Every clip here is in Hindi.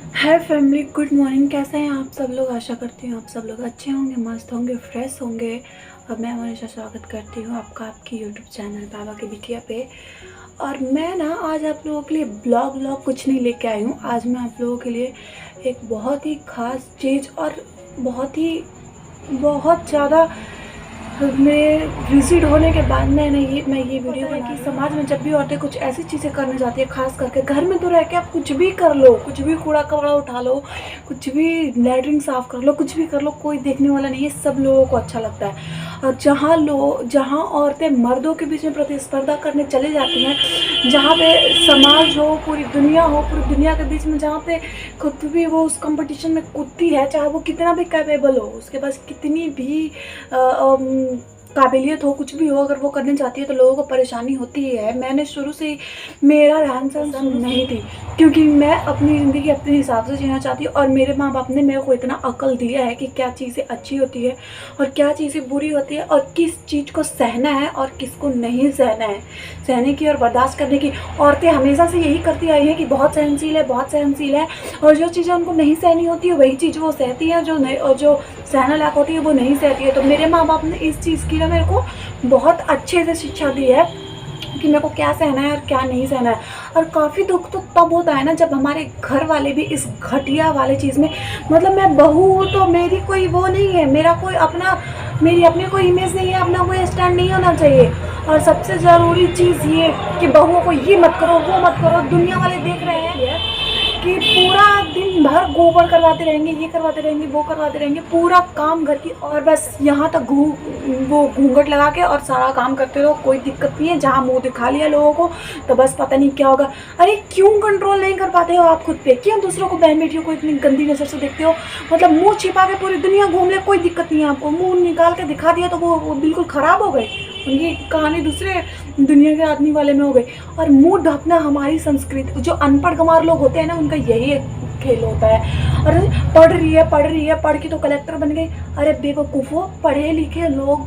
हाय फैमिली, गुड मॉर्निंग। कैसे हैं आप सब लोग? आशा करती हूँ आप सब लोग अच्छे होंगे, मस्त होंगे, फ्रेश होंगे। और मैं हमेशा स्वागत करती हूँ आपकी यूट्यूब चैनल बाबा की बिटिया पे। और मैं ना आज आप लोगों के लिए ब्लॉग कुछ नहीं लेके आई हूँ। आज मैं आप लोगों के लिए एक बहुत ही ख़ास चीज़ और बहुत ज़्यादा मेरे विजिट होने के बाद मैं ये वीडियो है कि समाज में जब भी औरतें कुछ ऐसी चीज़ें करने जाती है, खास करके घर में तो रह के आप कुछ भी कर लो, कुछ भी कूड़ा कबाड़ा उठा लो, कुछ भी लैट्रिन साफ कर लो, कुछ भी कर लो, कोई देखने वाला नहीं है, सब लोगों को अच्छा लगता है। और जहाँ औरतें मर्दों के बीच में प्रतिस्पर्धा करने चली जाती हैं, जहाँ पे समाज हो, पूरी दुनिया के बीच में, जहाँ पे खुद भी वो उस कंपटीशन में कूदती है, चाहे वो कितना भी कैपेबल हो, उसके पास कितनी भी काबिलियत हो, कुछ भी हो, अगर वो करने चाहती है तो लोगों को परेशानी होती ही है। मैंने शुरू से ही मेरा रहन सहन नहीं थी, क्योंकि मैं अपनी ज़िंदगी अपने हिसाब से जीना चाहती हूँ। और मेरे माँ बाप ने मेरे को इतना अक्ल दिया है कि क्या चीज़ें अच्छी होती है और क्या चीज़ें बुरी होती है, और किस चीज़ को सहना है और किसको नहीं सहना है, सहने की और बर्दाश्त करने की। औरतें हमेशा से यही करती आई हैं कि बहुत सहनशील है, और जो चीज़ें उनको नहीं सहनी होती है वही चीज़ वो सहती है, जो नहीं, और जो सहना लायक होती है वो नहीं सहती है। तो मेरे माँ बाप ने इस चीज़ की ना मेरे को बहुत अच्छे से शिक्षा दी है कि मेरे को क्या सहना है और क्या नहीं सहना है। और काफ़ी दुख तो तब होता है ना जब हमारे घर वाले भी इस घटिया वाले चीज़ में, मतलब मैं बहू हूँ तो मेरी कोई वो नहीं है, मेरी अपनी कोई इमेज नहीं है, अपना कोई स्टैंड नहीं होना चाहिए। और सबसे ज़रूरी चीज़ ये कि बहुओं को ये मत करो, वो मत करो। दुनिया वाले देख रहे हैं कि पूरा दिन भर गोबर करवाते रहेंगे, ये करवाते रहेंगे, वो करवाते रहेंगे, पूरा काम घर की, और बस यहाँ तक वो घूंघट लगा के और सारा काम करते रहो, कोई दिक्कत नहीं है। जहाँ मुंह दिखा लिया लोगों को तो बस पता नहीं क्या होगा। अरे क्यों कंट्रोल नहीं कर पाते हो आप खुद पे? क्यों दूसरों को, बहन बेटियों को इतनी गंदी नज़र से देखते हो? मतलब मुँह छिपा के पूरी दुनिया घूम ले, कोई दिक्कत नहीं है आपको। मुँह निकाल के दिखा दिया तो वो बिल्कुल ख़राब हो गए, उनकी कहानी दूसरे दुनिया के आदमी वाले में हो गई। और मुंह ढकना हमारी संस्कृति, जो अनपढ़ गंवार लोग होते हैं ना, उनका यही एक खेल होता है। और पढ़ के तो कलेक्टर बन गई। अरे बेवकूफ़ो, पढ़े लिखे लोग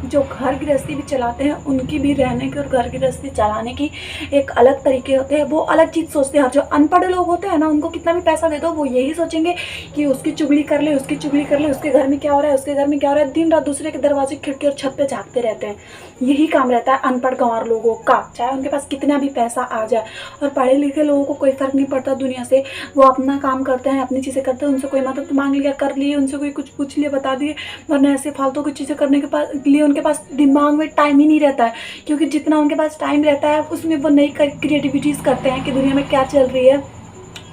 जो घर गृहस्थी भी चलाते हैं, उनकी भी रहने की और घर गृहस्थी चलाने की एक अलग तरीके होते हैं, वो अलग चीज़ सोचते हैं। और जो अनपढ़ लोग होते हैं ना, उनको कितना भी पैसा दे दो, वो यही सोचेंगे कि उसकी चुगली कर ले, उसके घर में क्या हो रहा है, दिन रात दूसरे के दरवाजे, खिड़की और छत पे झाँकते रहते हैं। यही काम रहता है अनपढ़ गंवार लोगों का, चाहे उनके पास कितना भी पैसा आ जाए। और पढ़े लिखे लोगों को कोई फ़र्क नहीं पड़ता दुनिया से, वो अपना काम करते हैं, अपनी चीज़ें करते हैं। उनसे कोई मदद मांग लिया, कर लिए, उनसे कोई कुछ पूछ लिया, बता दिए। वरना ऐसे फालतू की चीज़ें करने के लिए उनके पास दिमाग में टाइम ही नहीं रहता है, क्योंकि जितना उनके पास टाइम रहता है उसमें वो नई क्रिएटिविटीज़ करते हैं कि दुनिया में क्या चल रही है,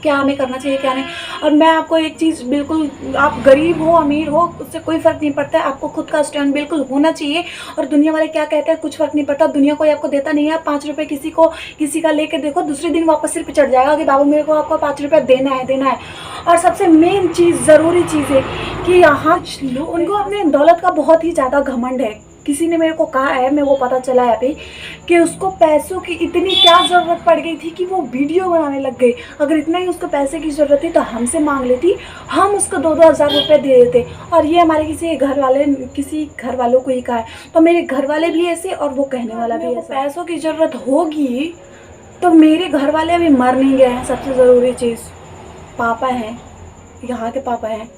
क्या हमें करना चाहिए, क्या नहीं। और मैं आपको एक चीज़, बिल्कुल आप गरीब हो अमीर हो उससे कोई फ़र्क नहीं पड़ता है, आपको खुद का स्टैंड बिल्कुल होना चाहिए। और दुनिया वाले क्या कहते हैं कुछ फ़र्क नहीं पड़ता, दुनिया कोई आपको देता नहीं है। 5 रुपये किसी का लेके देखो, दूसरे दिन वापस सिर पे चढ़ जाएगा कि बाबू मेरे को आपको 5 रुपये देना है। और सबसे मेन चीज़, ज़रूरी चीज़ है कि यहाँ उनको अपने दौलत का बहुत ही ज़्यादा घमंड है। किसी ने मेरे को कहा है, मेरे को पता चला है अभी, कि उसको पैसों की इतनी क्या ज़रूरत पड़ गई थी कि वो वीडियो बनाने लग गई। अगर इतना ही उसको पैसे की ज़रूरत थी तो हमसे मांग लेती, हम उसको 2-2 हज़ार रुपये दे देते। और ये हमारे किसी घर वालों को ही कहा है, तो मेरे घर वाले भी ऐसे और वो कहने वाला भी ऐसा। पैसों की ज़रूरत होगी तो मेरे घर वाले अभी मर नहीं गए हैं। सबसे ज़रूरी चीज़, पापा हैं, यहाँ के पापा हैं,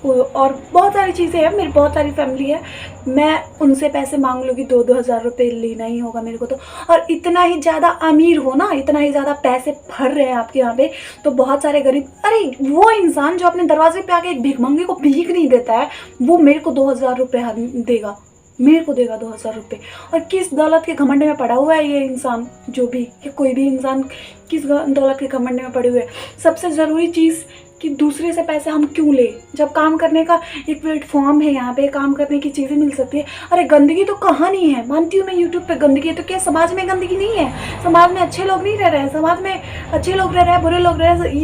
और बहुत सारी चीज़ें हैं, मेरी बहुत सारी फैमिली है। मैं उनसे पैसे मांग लूँगी, 2-2 हज़ार रुपये लेना ही होगा मेरे को तो। और इतना ही ज़्यादा अमीर हो ना, इतना ही ज़्यादा पैसे भर रहे हैं आपके यहाँ पे, तो बहुत सारे गरीब, अरे वो इंसान जो अपने दरवाजे पे आके एक भिखमंगे को भीख नहीं देता है, वो मेरे को 2,000 रुपये देगा, मेरे को देगा 2,000 रुपये। और किस दौलत के घमंड में पड़ा हुआ है ये इंसान, जो भी, या कोई भी इंसान किस दौलत के घमंड में पड़े हुए है। सबसे ज़रूरी चीज़ कि दूसरे से पैसे हम क्यों ले, जब काम करने का एक प्लेटफॉर्म है, यहाँ पे काम करने की चीज़ें मिल सकती है। अरे गंदगी तो कहाँ नहीं है, मानती हूँ मैं यूट्यूब पे गंदगी है, तो क्या समाज में गंदगी नहीं है? समाज में अच्छे लोग नहीं रह रहे हैं, समाज में अच्छे लोग रह रहे हैं, बुरे लोग रह रहे हैं।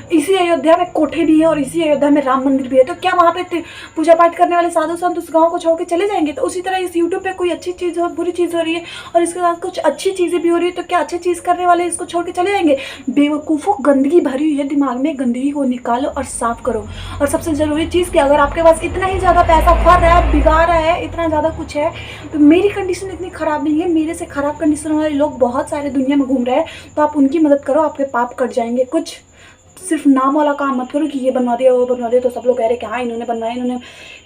इसी अयोध्या में कोठे भी है और इसी अयोध्या में राम मंदिर भी है, तो क्या वहाँ पे पूजा पाठ करने वाले साधु संत उस गाँव को छोड़ के चले जाएंगे? तो उसी तरह इस यूट्यूब पे कोई अच्छी चीज़ और बुरी चीज़ हो रही है, और इसके साथ कुछ अच्छी चीज़ें भी हो रही है, तो क्या अच्छी चीज़ करने वाले इसको छोड़ के चले जाएंगे? बेवकूफ़ों, गंदगी भरी हुई है दिमाग में, गंदगी को निकालो और साफ करो। और सबसे ज़रूरी चीज़ कि अगर आपके पास इतना ही ज़्यादा पैसा फर रहा है, बिगाड़ रहा है, इतना ज़्यादा कुछ है, तो मेरी कंडीशन इतनी ख़राब नहीं है, मेरे से ख़राब कंडीशन वाले लोग बहुत सारे दुनिया में घूम रहे हैं, तो आप उनकी मदद करो, आपके पाप कट जाएंगे। कुछ सिर्फ नाम वाला काम मत करो कि ये बनवा दिया वो बनवा दिया तो सब लोग कह रहे कि हाँ इन्होंने बनवाया इन्होंने।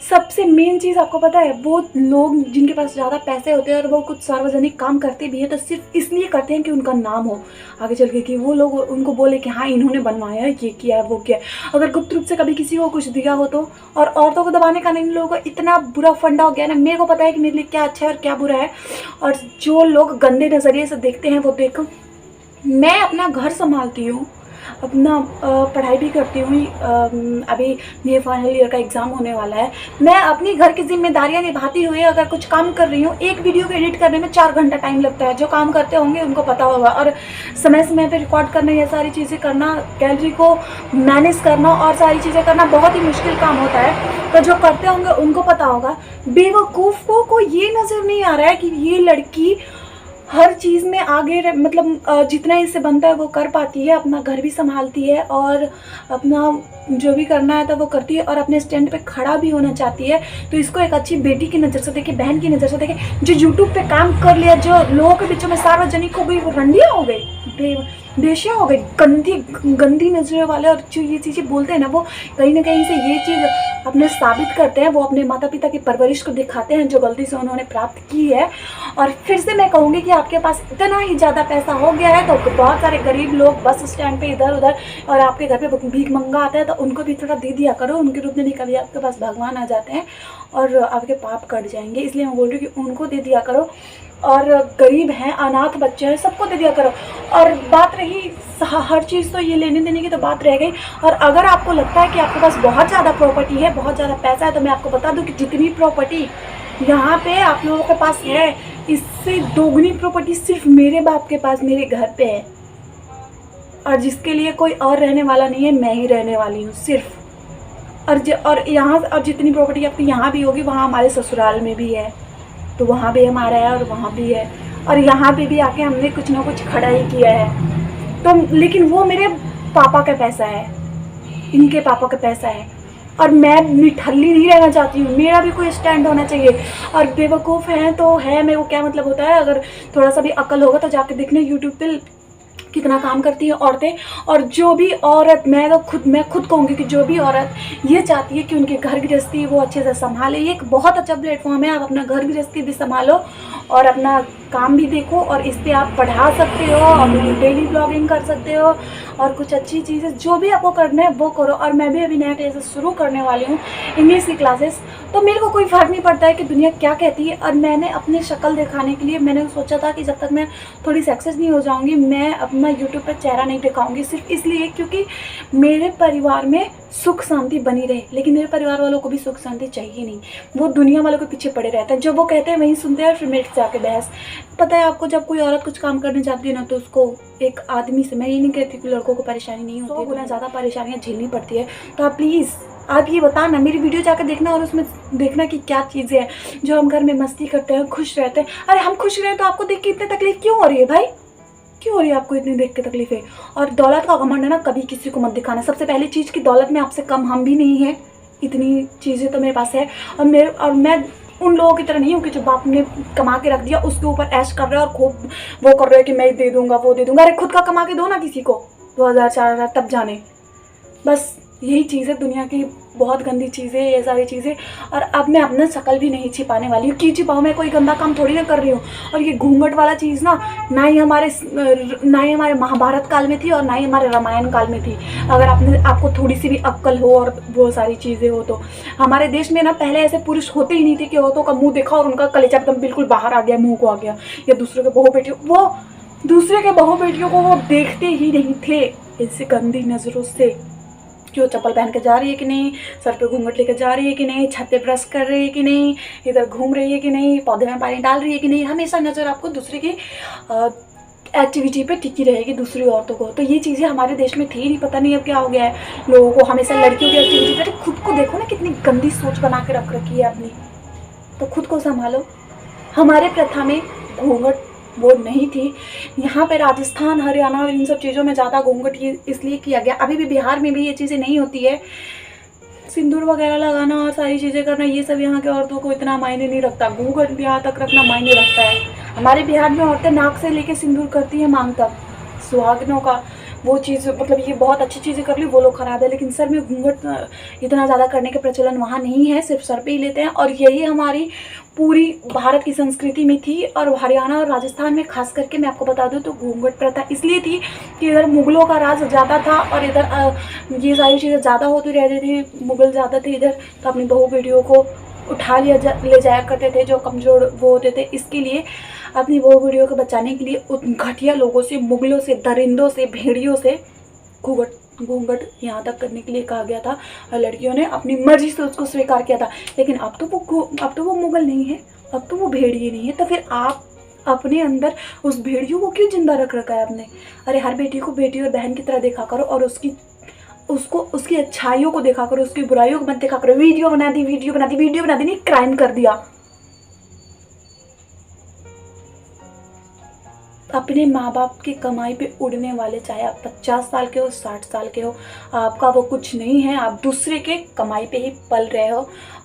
सबसे मेन चीज़ आपको पता है, वो लोग जिनके पास ज़्यादा पैसे होते हैं और वो कुछ सार्वजनिक काम करते भी हैं तो सिर्फ इसलिए करते हैं कि उनका नाम हो आगे चल के, कि वो लोग उनको बोले कि हाँ इन्होंने बनवाया है, ये किया है वो किया है। अगर गुप्त रूप से कभी किसी को कुछ दिया हो तो। और औरतों को दबाने का इन लोगों को इतना बुरा फंडा हो गया ना, मेरे को पता है कि मेरे लिए क्या अच्छा है और क्या बुरा है। और जो लोग गंदे नज़रिए से देखते हैं वो देखो, मैं अपना घर संभालती हूँ, अपना पढ़ाई भी करती हूँ। अभी मेरे फाइनल ईयर का एग्ज़ाम होने वाला है। मैं अपनी घर की जिम्मेदारियाँ निभाती हुए अगर कुछ काम कर रही हूँ, एक वीडियो को एडिट करने में 4 घंटा टाइम लगता है। जो काम करते होंगे उनको पता होगा। और समय समय पे रिकॉर्ड करना, ये सारी चीज़ें करना, गैलरी को मैनेज करना और सारी चीज़ें करना बहुत ही मुश्किल काम होता है। तो जो करते होंगे उनको पता होगा। बेवकूफ़ों को ये नज़र नहीं आ रहा है कि ये लड़की हर चीज़ में आगे मतलब जितना इससे बनता है वो कर पाती है, अपना घर भी संभालती है और अपना जो भी करना है तो वो करती है और अपने स्टैंड पे खड़ा भी होना चाहती है। तो इसको एक अच्छी बेटी की नज़र से देखे, बहन की नज़र से देखे, जो यूट्यूब पे काम कर लिया, जो लोगों के बीचों में सार्वजनिक हो गई, वो रंडिया हो गई, बेशिया हो गई, गंदी नजरों वाले। और जो ये चीज़ें बोलते हैं ना, वो कहीं ना कहीं से ये चीज़ अपने साबित करते हैं। वो अपने माता पिता की परवरिश को दिखाते हैं जो गलती से उन्होंने प्राप्त की है। और फिर से मैं कहूँगी कि आपके पास इतना ही ज़्यादा पैसा हो गया है तो बहुत सारे गरीब लोग बस स्टैंड पे इधर उधर और आपके घर पे भीख मंगा आता है तो उनको भी थोड़ा दे दिया करो। उनके रूप में भी कभी आपके पास भगवान आ जाते हैं और आपके पाप कट जाएंगे। इसलिए मैं बोल रही हूँ कि उनको दे दिया करो। और गरीब हैं, अनाथ बच्चे हैं, सबको दे दिया करो। और बात रही हर चीज़, तो ये लेने देने की तो बात रह गई। और अगर आपको लगता है कि आपके पास बहुत ज़्यादा प्रॉपर्टी है, बहुत ज़्यादा पैसा है, तो मैं आपको बता दूं कि जितनी प्रॉपर्टी यहाँ पे आप लोगों के पास है, इससे दोगुनी प्रॉपर्टी सिर्फ मेरे बाप के पास मेरे घर पे है। और जिसके लिए कोई और रहने वाला नहीं है, मैं ही रहने वाली हूँ सिर्फ। और यहाँ और जितनी प्रॉपर्टी आपकी यहाँ भी होगी, वहाँ हमारे ससुराल में भी है, तो वहाँ भी हमारा है और वहाँ भी है। और यहाँ पे भी आके हमने कुछ ना कुछ खड़ा ही किया है। तो लेकिन वो मेरे पापा का पैसा है, इनके पापा का पैसा है। और मैं निठल्ली नहीं रहना चाहती हूँ, मेरा भी कोई स्टैंड होना चाहिए। और बेवकूफ़ हैं तो है, मेरे को क्या मतलब होता है। अगर थोड़ा सा भी अकल होगा तो जाके देखना यूट्यूब पे कितना काम करती हैं औरतें। और जो भी औरत, मैं खुद कहूँगी कि जो भी औरत ये चाहती है कि उनकी घर गृहस्थी वो अच्छे से संभाले, ये एक बहुत अच्छा प्लेटफॉर्म है। आप अपना घर गृहस्थी भी संभालो और अपना काम भी देखो और इस पर आप पढ़ा सकते हो, अपनी डेली ब्लॉगिंग कर सकते हो और कुछ अच्छी चीज़ें जो भी आपको करना है वो करो। और मैं भी अभी नया क्लासेस शुरू करने वाली हूँ, इंग्लिश की क्लासेस। तो मेरे को कोई फ़र्क नहीं पड़ता है कि दुनिया क्या कहती है। और मैंने अपनी शक्ल दिखाने के लिए मैंने सोचा था कि जब तक मैं थोड़ी सक्सेस नहीं हो जाऊँगी, मैं अपना यूट्यूब पर चेहरा नहीं दिखाऊँगी, सिर्फ इसलिए क्योंकि मेरे परिवार में सुख शांति बनी रहे। लेकिन मेरे परिवार वालों को भी सुख शांति चाहिए नहीं, वो दुनिया वालों के पीछे पड़े रहते हैं। जो वो कहते हैं वहीं सुनते हैं, फिर मेरे से आके बहस। पता है आपको, जब कोई औरत कुछ काम करने जाती है ना, तो उसको एक आदमी से, मैं ये नहीं कहती कि लड़कों को परेशानी नहीं होती है, गुना ज़्यादा परेशानियाँ झेलनी पड़ती है। तो आप प्लीज़ आप ये बताना, मेरी वीडियो जाकर देखना और उसमें देखना कि क्या चीज़ें हैं जो हम घर में मस्ती करते हैं, खुश रहते हैं। अरे हम खुश रहे तो आपको देख के इतनी तकलीफ क्यों हो रही है भाई? क्यों हो रही है आपको इतनी देख के तकलीफ है? और दौलत का घमंड है ना, कभी किसी को मत दिखाना। सबसे पहली चीज़ की दौलत में आपसे कम हम भी नहीं है, इतनी चीज़ें तो मेरे पास है। और मैं उन लोगों की तरह नहीं हूँ कि जो बाप ने कमा के रख दिया उसके ऊपर ऐश कर रहे हैं और खूब वो कर रहे हैं कि मैं दे दूंगा वो दे दूंगा। अरे खुद का कमा के दो ना किसी को, 2000 4000 तब जाने। बस यही चीज़ है दुनिया की, बहुत गंदी चीज़ें ये सारी चीज़ें। और अब मैं अपना शक्ल भी नहीं छिपाने वाली हूँ। क्यों छिपाऊँ? मैं कोई गंदा काम थोड़ी ना कर रही हूँ। और ये घूंघट वाला चीज़ ना ही हमारे महाभारत काल में थी और ना ही हमारे रामायण काल में थी। अगर आपको थोड़ी सी भी अक्ल हो और वो सारी चीज़ें हो तो। हमारे देश में ना पहले ऐसे पुरुष होते ही नहीं थे कि औरतों का मुँह देखा और उनका कलेजा एकदम बिल्कुल बाहर आ गया, मुँह को आ गया। या दूसरे के बहू बेटियों को वो देखते ही नहीं थे ऐसे गंदी नज़रों से। जो चप्पल पहन के जा रही है कि नहीं, सर पे घूंघट लेके जा रही है कि नहीं, छत पे ब्रश कर रही है कि नहीं, इधर घूम रही है कि नहीं, पौधे में पानी डाल रही है कि नहीं, हमेशा नज़र आपको दूसरे की एक्टिविटी पे टिकी रहेगी, दूसरी औरतों को। तो ये चीज़ें हमारे देश में थी नहीं, पता नहीं अब क्या हो गया है लोगों को हमेशा लड़कियों की एक्टिविटी पे। खुद को देखो ना, कितनी गंदी सोच बना के रख रखी है अपनी, तो खुद को संभालो। हमारे प्रथा में घूंघट वो नहीं थी। यहाँ पे राजस्थान, हरियाणा और इन सब चीज़ों में ज़्यादा घूंघट ये इसलिए किया गया। अभी भी बिहार में भी ये चीज़ें नहीं होती है। सिंदूर वगैरह लगाना और सारी चीज़ें करना, ये सब यहाँ के औरतों को इतना मायने नहीं रखता। घूंघट यहाँ तक रखना मायने रखता है। हमारे बिहार में औरतें नाक से लेके सिंदूर करती हैं मांग तक, सुहागनों का वो चीज़ मतलब ये बहुत अच्छी चीज़ें कर ली, वो लोग ख़राब है। लेकिन सर में घूंघट इतना ज़्यादा करने का प्रचलन वहाँ नहीं है, सिर्फ सर पे ही लेते हैं। और यही हमारी पूरी भारत की संस्कृति में थी। और हरियाणा और राजस्थान में खास करके मैं आपको बता दूं तो घूंघट प्रथा इसलिए थी कि इधर मुग़लों का राज ज़्यादा था और इधर ये सारी चीज़ें ज़्यादा होती रहती थी, मुग़ल ज़्यादा थे इधर, तो अपनी बहू बेटियों को उठा ले जाया करते थे जो कमज़ोर वो होते थे। इसके लिए अपनी बहू बेटियों को बचाने के लिए उन घटिया लोगों से, मुग़लों से, दरिंदों से, भेड़ियों से घूंघट यहाँ तक करने के लिए कहा गया था। और लड़कियों ने अपनी मर्जी से उसको स्वीकार किया था। लेकिन अब तो वो मुग़ल नहीं है, अब तो वो भेड़िए नहीं है। तो फिर आप अपने अंदर उस भेड़ियों को क्यों जिंदा रख रखा है आपने? अरे हर बेटी को बेटी और बहन की तरह देखा करो और उसकी अच्छाइयों को देखा करो, उसकी बुराइयों को मत देखा करो। वीडियो बना दी नहीं, क्राइम कर दिया। अपने माँ बाप की कमाई पे उड़ने वाले, चाहे आप 50 साल के हो, 60 साल के हो, आपका वो कुछ नहीं है। आप दूसरे के कमाई पे ही पल रहे हो।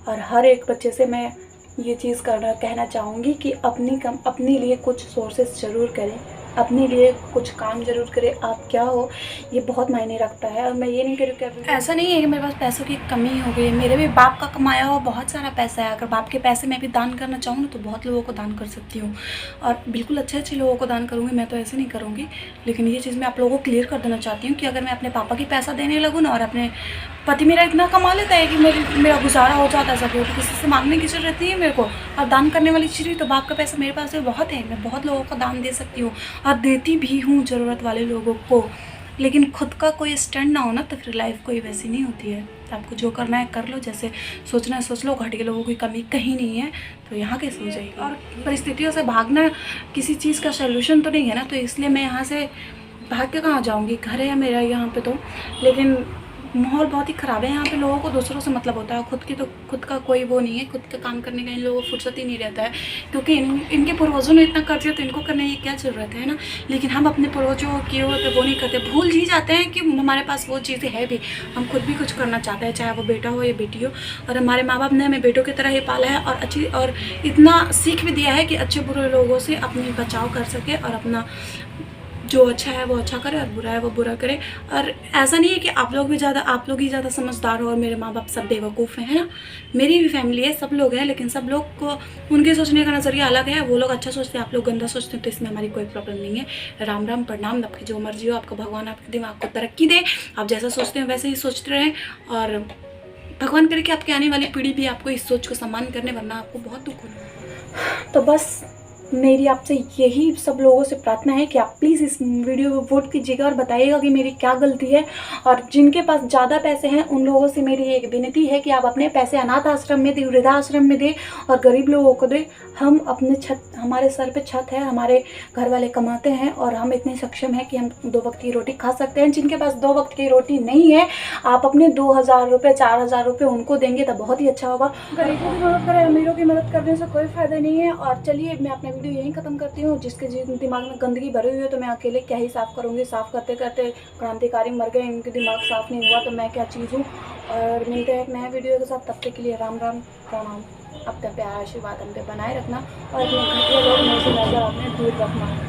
और हर एक बच्चे से मैं ये चीज़ कहना चाहूँगी कि अपने लिए कुछ सोर्सेस ज़रूर करें, अपने लिए कुछ काम ज़रूर करें। आप क्या हो ये बहुत मायने रखता है। और मैं ये नहीं कह रही, ऐसा नहीं है कि मेरे पास पैसों की कमी हो गई। मेरे भी बाप का कमाया हुआ बहुत सारा पैसा है। अगर बाप के पैसे मैं भी दान करना चाहूँ ना तो बहुत लोगों को दान कर सकती हूँ, और बिल्कुल अच्छे लोगों को दान करूँगी। मैं तो ऐसे नहीं करूँगी। लेकिन ये चीज़ मैं आप लोगों को क्लियर कर देना चाहती हूँ कि अगर मैं अपने पापा की पैसा देने लगूँ ना, और अपने पति मेरा इतना कमा लेता है कि मेरा गुजारा हो जाता है, सब किसी से मांगने की जरूरत नहीं है मेरे को। और दान करने वाली चीज़ तो बाप का पैसा मेरे पास बहुत है, मैं बहुत लोगों को दान दे सकती हूँ और देती भी हूँ ज़रूरत वाले लोगों को। लेकिन खुद का कोई स्टैंड ना हो ना तो फिर लाइफ कोई वैसी नहीं होती है। आपको जो करना है कर लो, जैसे सोचना है सोच लो। घटिया लोगों की कमी कहीं नहीं है, तो यहाँ कैसे हो जाएगी? और परिस्थितियों से भागना किसी चीज़ का सोल्यूशन तो नहीं है ना, तो इसलिए मैं यहाँ से भाग के कहाँ जाऊँगी? घर है मेरा यहाँ पे तो, लेकिन माहौल बहुत ही ख़राब है यहाँ पे। लोगों को दूसरों से मतलब होता है, खुद का कोई वो नहीं है। खुद का काम करने का इन लोगों को फुर्सत ही नहीं रहता है, क्योंकि इनके पूर्वजों ने इतना कर दिया तो इनको करने की क्या ज़रूरत है ना। लेकिन हम अपने पूर्वजों किए हुए पे वो नहीं करते, भूल ही जाते हैं कि हमारे पास वो चीज़ें है भी। हम खुद भी कुछ करना चाहते हैं, चाहे वो बेटा हो या बेटी हो। और हमारे माँ बाप ने हमें बेटों की तरह ही पाला है और इतना सीख भी दिया है कि अच्छे बुरे लोगों से अपनी बचाव कर सके और अपना जो अच्छा है वो अच्छा करे और बुरा है वो बुरा करे। और ऐसा नहीं है कि आप लोग ही ज़्यादा समझदार हो और मेरे माँ बाप सब बेवकूफ़ हैं, है ना। मेरी भी फैमिली है, सब लोग हैं, लेकिन सब लोग को उनके सोचने का नज़रिया अलग है। वो लोग अच्छा सोचते हैं, आप लोग गंदा सोचते हैं, तो इसमें हमारी कोई प्रॉब्लम नहीं है। राम राम, प्रणाम। आपकी जो मर्जी हो, आपका भगवान आपके दिमाग को तरक्की दे, आप जैसा सोचते हैं वैसे ही सोचते रहें। और भगवान करे कि आपकी आने वाली पीढ़ी भी आपको इस सोच को सम्मान करने, वरना आपको बहुत दुख होना। तो बस मेरी आपसे यही सब लोगों से प्रार्थना है कि आप प्लीज़ इस वीडियो को वोट कीजिएगा और बताइएगा कि मेरी क्या गलती है। और जिनके पास ज़्यादा पैसे हैं उन लोगों से मेरी एक विनती है कि आप अपने पैसे अनाथ आश्रम में दें, वृद्धाश्रम में दें और गरीब लोगों को दें। हम हमारे सर पे छत है, हमारे घर वाले कमाते हैं और हम इतने सक्षम हैं कि हम 2 वक्त की रोटी खा सकते हैं। जिनके पास 2 वक्त की रोटी नहीं है, आप अपने 2000 रुपये 4000 रुपये उनको देंगे तो बहुत ही अच्छा होगा। गरीबों की मदद करें, अमीरों की मदद करने से कोई फ़ायदा नहीं है। और चलिए मैं अपना वीडियो यहीं ख़त्म करती हूँ। जिसके दिमाग में गंदगी भरी हुई है तो मैं अकेले क्या ही साफ़ करूँगी। साफ़ करते करते क्रांतिकारी मर गए, इनके दिमाग साफ़ नहीं हुआ तो मैं क्या चीज़ हूँ। और मिलते हैं एक नए वीडियो के साथ, तब तक के लिए राम राम, प्रणाम। अपना प्यार आशीर्वाद हम पे बनाए रखना और अपने घटिया लोग में से नजर अपने दूर रखना।